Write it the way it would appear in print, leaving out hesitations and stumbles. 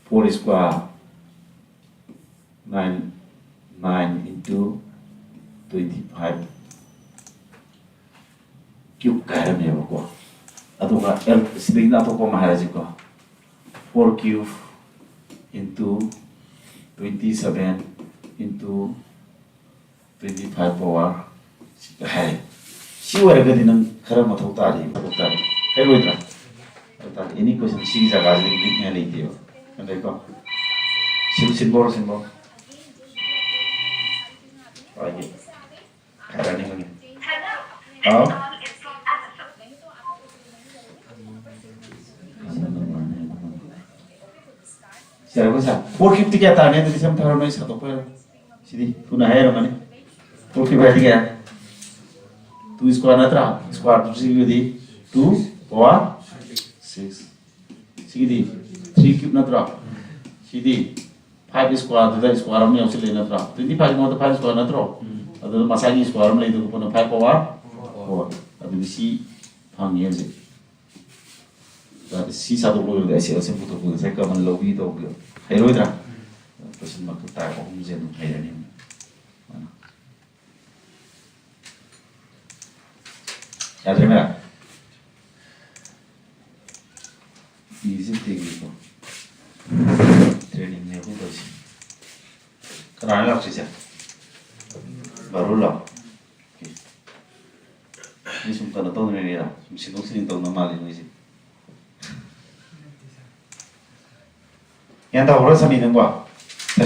4 square 9 into 25 cube kaya may ko ato ka sibig na ato ko mahalaji ko 4 cube into 27 into 25 power hai si wara ga dinang khara mathau tari kai roidra ta any question si jaga je lik nya lei dio andai ko symbol lagi khara ni mani siapa ko sa 450 kya tane to disam tharo noi sa to pa sidi tuna hai ramani 450 kya 2 square natra square to sidi 2 power 6 sidi 3 cube natra sidi 5 square to the square am yausile natra 25 mo to 5 square natra adu masagi square am lai to ko 5 power 4 adu si phang ye je si sa to lo de si asem puto ko sai ka man lo bi to ko hai roidra question mark ta ko hum je no hai rani याद है मेरा easy thing को training में हो बस कराने लग से बारू ला ये सुन करना तो नहीं रहा सिंदूर सिंदूर तो नॉर्मल है मुझे यहाँ तो और ऐसा नहीं है